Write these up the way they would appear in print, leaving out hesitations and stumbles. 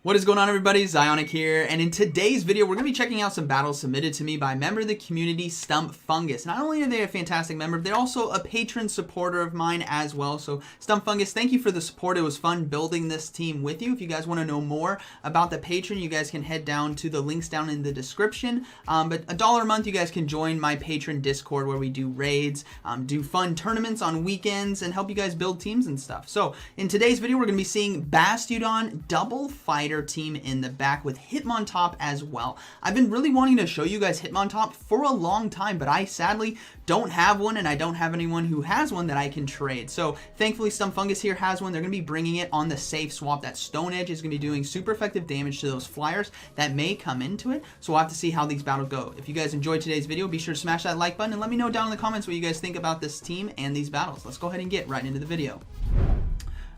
What is going on, everybody? ZyoniK here, and in today's video we're going to be checking out some battles submitted to me by a member of the community, Stump Fungus. Not only are they a fantastic member, they're also a patron supporter of mine as well. So Stump Fungus, thank you for the support. It was fun building this team with you. If you guys want to know more about the patron, you guys can head down to the links down in the description. But $1 a month, you guys can join my patron Discord where we do raids, do fun tournaments on weekends, and help you guys build teams and stuff. So in today's video we're going to be seeing Bastiodon double fighter team in the back with Hitmontop as well. I've been really wanting to show you guys Hitmontop for a long time, but I sadly don't have one, and I don't have anyone who has one that I can trade. So thankfully Stump Fungus here has one. They're going to be bringing it on the safe swap. That Stone Edge is going to be doing super effective damage to those flyers that may come into it. So we'll have to see how these battles go. If you guys enjoyed today's video, be sure to smash that like button and let me know down in the comments what you guys think about this team and these battles. Let's go ahead and get right into the video.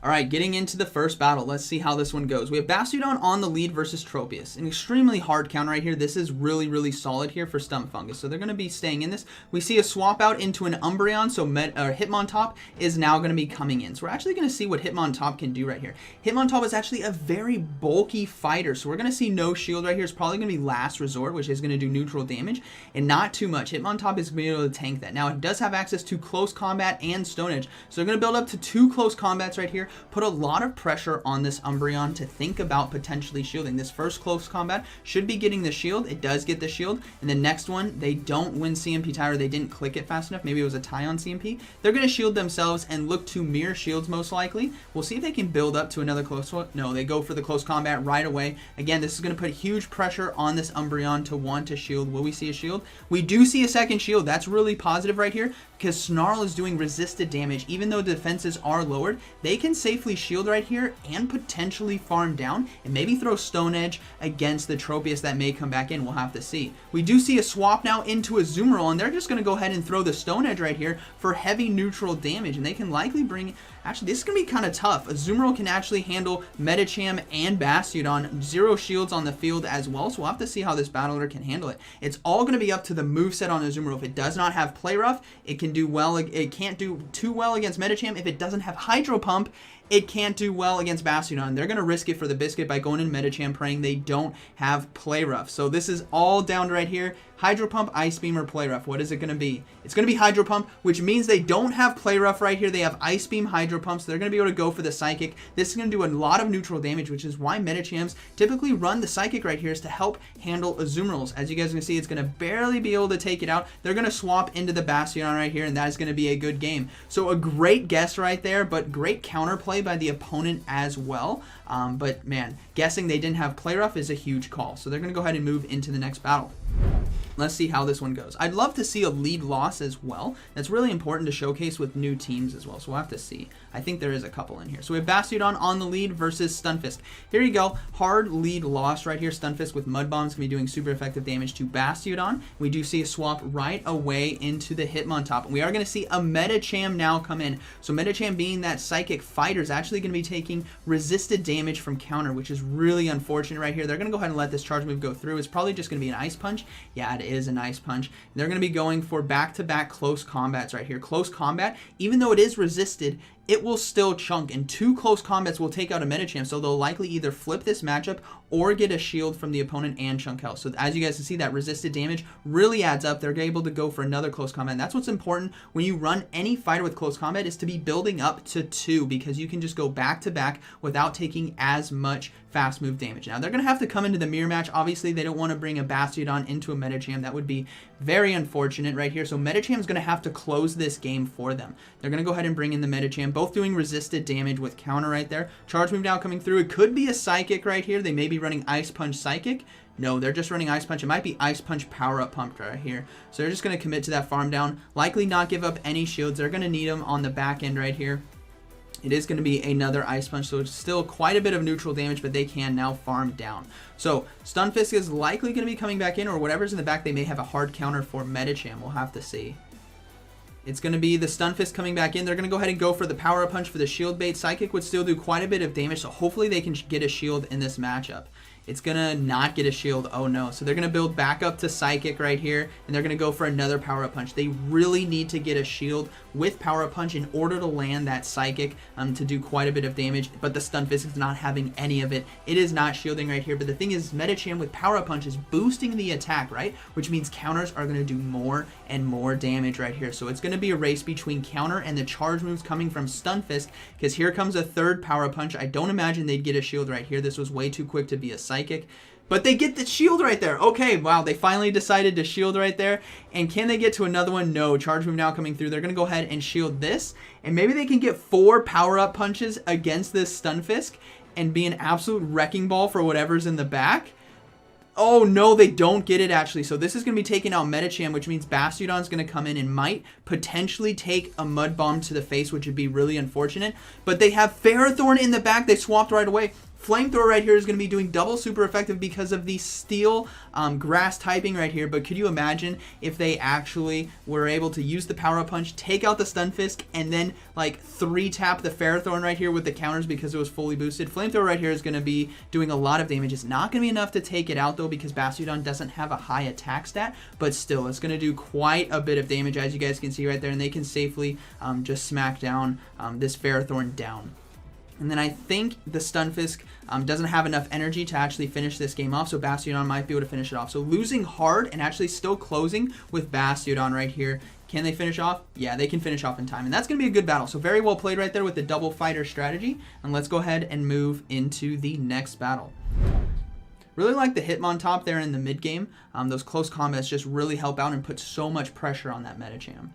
Alright, getting into the first battle, let's see how this one goes. We have Bastiodon on the lead versus Tropius. An extremely hard counter right here. This is really solid here for Stump Fungus. So they're going to be staying in this. We see a swap out into an Umbreon, so Hitmontop is now going to be coming in. So we're actually going to see what Hitmontop can do right here. Hitmontop is actually a very bulky fighter, so we're going to see no shield right here. It's probably going to be last resort, which is going to do neutral damage, and not too much. Hitmontop is going to be able to tank that. Now, it does have access to close combat and Stone Edge, so they're going to build up to 2 close combats right here. Put a lot of pressure on this Umbreon to think about potentially shielding. This first close combat should be getting the shield. It does get the shield. And the next one, they don't win CMP tie, or they didn't click it fast enough. Maybe it was a tie on CMP. They're going to shield themselves and look to mirror shields most likely. We'll see if they can build up to another close one. No, they go for the close combat right away. Again, this is going to put huge pressure on this Umbreon to want to shield. Will we see a shield? We do see a second shield. That's really positive right here, because Snarl is doing resisted damage. Even though defenses are lowered, they can safely shield right here and potentially farm down and maybe throw Stone Edge against the Tropius that may come back in. We'll have to see. We do see a swap now into a Azumarill, and they're just going to go ahead and throw the Stone Edge right here for heavy neutral damage, and they can likely bring... Actually, this is going to be kind of tough. Azumarill can actually handle Medicham and Bastiodon. 0 shields on the field as well, so we'll have to see how this battler can handle it. It's all going to be up to the moveset on Azumarill. If it does not have Play Rough, it can do well. It can't do too well against Medicham. If it doesn't have Hydro Pump, it can't do well against Bastiodon. They're going to risk it for the biscuit by going in Medicham, praying they don't have Play Rough. So this is all down to right here. Hydro Pump, Ice Beam, or Play Rough. What is it going to be? It's going to be Hydro Pump, which means they don't have Play Rough right here. They have Ice Beam, Hydro Pump, so they're going to be able to go for the Psychic. This is going to do a lot of neutral damage, which is why Medichams typically run the Psychic right here, is to help handle Azumarills. As you guys can see, it's going to barely be able to take it out. They're going to swap into the Bastiodon right here, and that is going to be a good game. So a great guess right there, but great counterplay by the opponent as well. But man, guessing they didn't have Play Rough is a huge call. So they're going to go ahead and move into the next battle. Let's see how this one goes. I'd love to see a lead loss as well. That's really important to showcase with new teams as well. So we'll have to see. I think there is a couple in here. So we have Bastiodon on the lead versus Stunfisk. Here you go. Hard lead loss right here. Stunfisk with Mud Bombs can be doing super effective damage to Bastiodon. We do see a swap right away into the Hitmontop. We are going to see a Medicham now come in. So Medicham, being that psychic fighter, is actually going to be taking resisted damage from counter, which is really unfortunate right here. They're going to go ahead and let this charge move go through. It's probably just going to be an Ice Punch. Yeah, it is an Ice Punch. They're going to be going for back-to-back close combats right here. Close combat, even though it is resisted, it will still chunk, and 2 close combats will take out a Medicham, so they'll likely either flip this matchup or get a shield from the opponent and chunk health. So as you guys can see, that resisted damage really adds up. They're able to go for another close combat, and that's what's important when you run any fighter with close combat, is to be building up to 2, because you can just go back to back without taking as much fast move damage. Now they're going to have to come into the mirror match. Obviously they don't want to bring a Bastiodon into a Medicham. That would be very unfortunate right here. So Medicham is going to have to close this game for them. They're going to go ahead and bring in the Medicham, both doing resisted damage with counter right there. Charge move now coming through. It could be a Psychic right here. They may be running Ice Punch Psychic. No, they're just running Ice Punch. It might be Ice Punch Power Up Pumped right here. So they're just going to commit to that farm down. Likely not give up any shields. They're going to need them on the back end right here. It is going to be another Ice Punch, so it's still quite a bit of neutral damage, but they can now farm down. So Stunfisk is likely going to be coming back in, or whatever's in the back, they may have a hard counter for Medicham. We'll have to see. It's going to be the Stunfisk coming back in. They're going to go ahead and go for the Power Up Punch for the shield bait. Psychic would still do quite a bit of damage, so hopefully they can get a shield in this matchup. It's gonna not get a shield. Oh no. So they're gonna build back up to Psychic right here, and they're gonna go for another power-up punch. They really need to get a shield with power-up punch in order to land that Psychic to do quite a bit of damage, but the Stunfisk is not having any of it. It is not shielding right here, but the thing is, Medicham with power-up punch is boosting the attack, right? Which means counters are gonna do more and more damage right here. So it's gonna be a race between counter and the charge moves coming from Stunfisk, because here comes a third power punch. I don't imagine they'd get a shield right here. This was way too quick to be a Psychic, but they get the shield right there. Okay, wow, they finally decided to shield right there. And can they get to another one? No. Charge move now coming through. They're gonna go ahead and shield this, and maybe they can get 4 power-up punches against this Stunfisk and be an absolute wrecking ball for whatever's in the back. Oh, no, they don't get it, actually. So this is going to be taking out Medicham, which means Bastiodon's going to come in and might potentially take a Mud Bomb to the face, which would be really unfortunate. But they have Ferrothorn in the back. They swapped right away. Flamethrower right here is going to be doing double super effective because of the steel grass typing right here. But could you imagine if they actually were able to use the power-up punch, take out the Stunfisk, and then like 3-tap the Ferrothorn right here with the counters because it was fully boosted? Flamethrower right here is going to be doing a lot of damage. It's not going to be enough to take it out though, because Bastiodon doesn't have a high attack stat, but still it's going to do quite a bit of damage, as you guys can see right there, and they can safely just smack down this Ferrothorn down. And then I think the Stunfisk doesn't have enough energy to actually finish this game off, so Bastiodon might be able to finish it off. So losing hard and actually still closing with Bastiodon right here. Can they finish off? Yeah, they can finish off in time, and that's going to be a good battle. So very well played right there with the double fighter strategy. And let's go ahead and move into the next battle. Really like the Hitmontop there in the mid game. Those close combats just really help out and put so much pressure on that Medicham.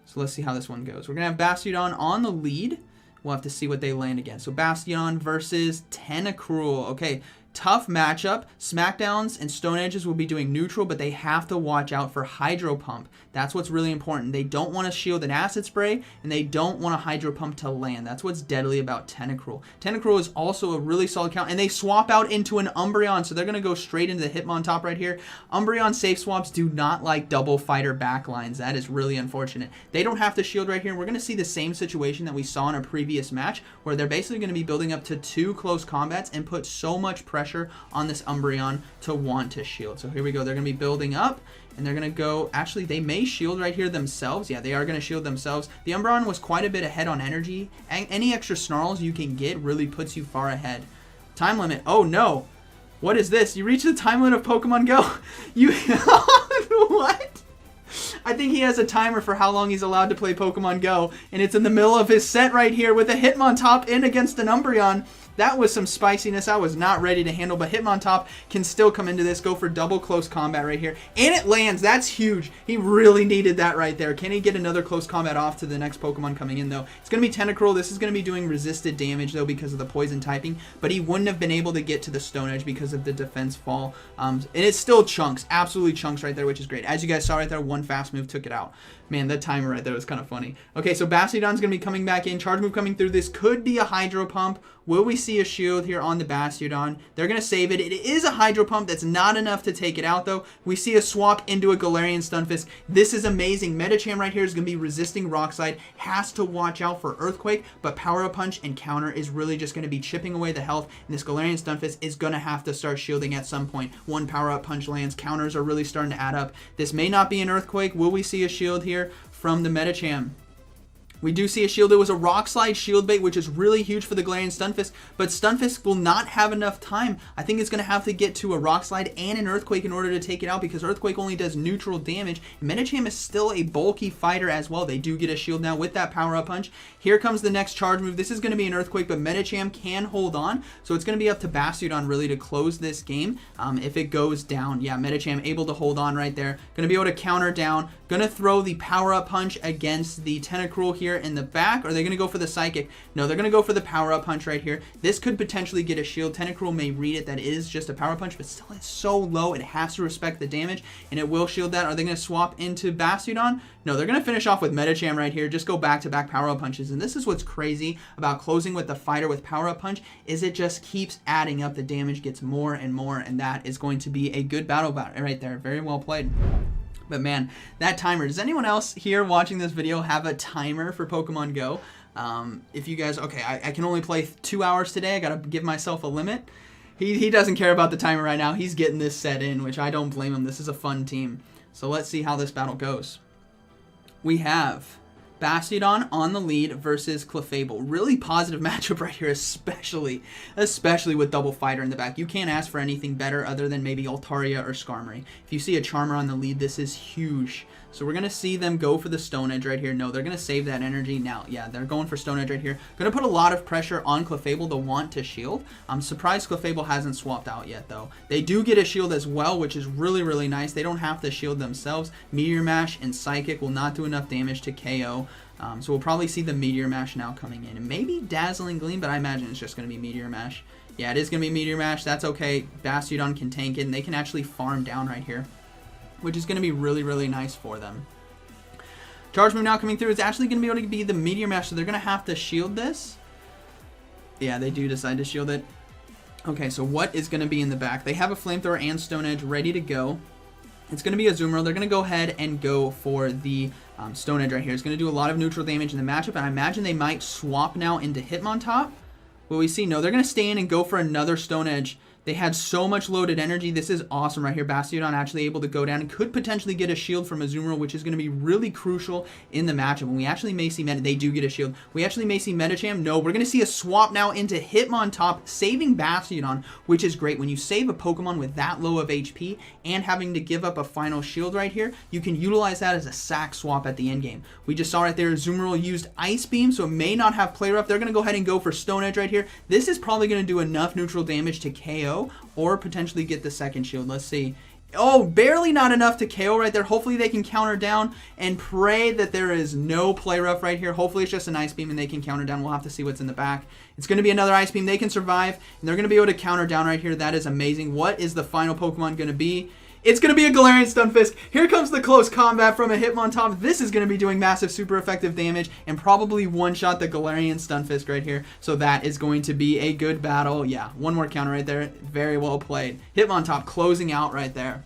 So let's see how this one goes. We're going to have Bastiodon on the lead. We'll have to see what they land against. So Bastion versus Tentacruel. Okay, tough matchup. Smackdowns and Stone Edges will be doing neutral, but they have to watch out for Hydro Pump. That's what's really important. They don't want to shield an Acid Spray, and they don't want a Hydro Pump to land. That's what's deadly about Tentacruel. Tentacruel is also a really solid count, and they swap out into an Umbreon, so they're going to go straight into the Hitmontop right here. Umbreon safe swaps do not like double fighter backlines. That is really unfortunate. They don't have to shield right here. We're going to see the same situation that we saw in a previous match, where they're basically going to be building up to 2 close combats and put so much pressure on this Umbreon to want to shield. So here we go. They're going to be building up, and they're going to go, actually, they may shield right here themselves. Yeah, they are going to shield themselves. The Umbreon was quite a bit ahead on energy. Any extra snarls you can get really puts you far ahead. Time limit. Oh, no. What is this? You reach the time limit of Pokemon Go. You... What? I think he has a timer for how long he's allowed to play Pokemon Go, and it's in the middle of his set right here with a Hitmontop in against an Umbreon. That was some spiciness I was not ready to handle, but Hitmontop can still come into this, go for double close combat right here. And it lands. That's huge. He really needed that right there. Can he get another close combat off to the next Pokemon coming in, though? It's going to be Tentacruel. This is going to be doing resisted damage, though, because of the poison typing, but he wouldn't have been able to get to the Stone Edge because of the defense fall. And it's still chunks, absolutely chunks right there, which is great. As you guys saw right there, one fast move took it out. Man, that timer right there was kind of funny. Okay, so Bastiodon's going to be coming back in. Charge move coming through. This could be a Hydro Pump. Will we see a shield here on the Bastiodon? They're going to save it. It is a Hydro Pump. That's not enough to take it out, though. We see a swap into a Galarian Stunfisk. This is amazing. Medicham right here is going to be resisting Rock Slide. Has to watch out for Earthquake, but Power Up Punch and Counter is really just going to be chipping away the health, and this Galarian Stunfisk is going to have to start shielding at some point. One Power Up Punch lands. Counters are really starting to add up. This may not be an Earthquake. Will we see a shield here from the Medicham? We do see a shield. It was a Rock Slide shield bait, which is really huge for the Galarian Stunfisk, but Stunfisk will not have enough time. I think it's going to have to get to a Rock Slide and an Earthquake in order to take it out, because Earthquake only does neutral damage. Medicham is still a bulky fighter as well. They do get a shield now with that Power Up Punch. Here comes the next charge move. This is going to be an Earthquake, but Medicham can hold on, so it's going to be up to Bastiodon really to close this game if it goes down. Yeah, Medicham able to hold on right there. Going to be able to counter down. Going to throw the Power Up Punch against the Tentacruel here in the back. Are they going to go for the Psychic? No, they're going to go for the Power Up Punch right here. This could potentially get a shield. Tentacruel may read it. That is just a Power Punch, but still it's so low. It has to respect the damage, and it will shield that. Are they going to swap into Bastiodon? No, they're going to finish off with Medicham right here. Just go back-to-back Power Up Punches, and this is what's crazy about closing with the fighter with Power Up Punch, is it just keeps adding up. The damage gets more and more, and that is going to be a good battle right there. Very well played. But man, that timer. Does anyone else here watching this video have a timer for Pokemon Go? If you guys, okay, I can only play 2 hours today. I got to give myself a limit. He doesn't care about the timer right now. He's getting this set in, which I don't blame him. This is a fun team. So let's see how this battle goes. We have Bastiodon on the lead versus Clefable. Really positive matchup right here, especially with Double Fighter in the back. You can't ask for anything better other than maybe Altaria or Skarmory. If you see a Charmer on the lead, this is huge. So we're going to see them go for the Stone Edge right here. No, they're going to save that energy. Now, yeah, they're going for Stone Edge right here. Going to put a lot of pressure on Clefable to want to shield. I'm surprised Clefable hasn't swapped out yet, though. They do get a shield as well, which is really, really nice. They don't have to shield themselves. Meteor Mash and Psychic will not do enough damage to KO. So we'll probably see the Meteor Mash now coming in. And maybe Dazzling Gleam, but I imagine it's just going to be Meteor Mash. Yeah, it is going to be Meteor Mash. That's okay. Bastiodon can tank it, and they can actually farm down right here, which is going to be really, really nice for them. Charge move now coming through. It's actually going to be able to be the Meteor Mash, so they're going to have to shield this. Yeah, they do decide to shield it. Okay, so what is going to be in the back? They have a Flamethrower and Stone Edge ready to go. It's going to be a Azumarill. They're going to go ahead and go for the Stone Edge right here. It's going to do a lot of neutral damage in the matchup, and I imagine they might swap now into Hitmontop. Will we see? No, they're going to stay in and go for another Stone Edge. They had so much loaded energy. This is awesome right here. Bastiodon actually able to go down and could potentially get a shield from Azumarill, which is going to be really crucial in the matchup. And we actually may see they do get a shield. We actually may see Medicham. No, we're going to see a swap now into Hitmontop, saving Bastiodon, which is great. When you save a Pokemon with that low of HP and having to give up a final shield right here, you can utilize that as a sack swap at the end game. We just saw right there, Azumarill used Ice Beam, so it may not have Play Rough. They're going to go ahead and go for Stone Edge right here. This is probably going to do enough neutral damage to KO or potentially get the second shield. Let's see. Oh, barely not enough to KO right there. Hopefully they can counter down and pray that there is no Play Rough right here. Hopefully it's just an Ice Beam and they can counter down. We'll have to see what's in the back. It's going to be another Ice Beam. They can survive, and they're going to be able to counter down right here. That is amazing. What is the final Pokemon going to be? It's going to be a Galarian Stunfisk. Here comes the close combat from a Hitmontop. This is going to be doing massive, super effective damage and probably one-shot the Galarian Stunfisk right here. So that is going to be a good battle. Yeah, one more counter right there. Very well played. Hitmontop closing out right there.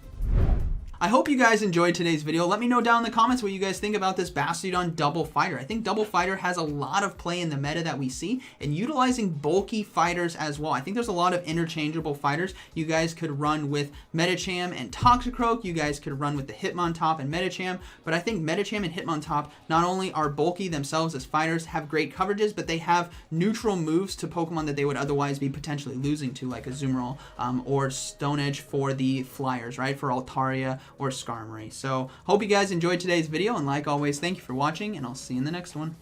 I hope you guys enjoyed today's video. Let me know down in the comments what you guys think about this Bastiodon Double Fighter. I think Double Fighter has a lot of play in the meta that we see, and utilizing bulky fighters as well. I think there's a lot of interchangeable fighters. You guys could run with Medicham and Toxicroak. You guys could run with the Hitmontop and Medicham, but I think Medicham and Hitmontop not only are bulky themselves as fighters, have great coverages, but they have neutral moves to Pokemon that they would otherwise be potentially losing to, like Azumarill or Stone Edge for the Flyers, right? For Altaria or Skarmory. So hope you guys enjoyed today's video, and like always, thank you for watching, and I'll see you in the next one.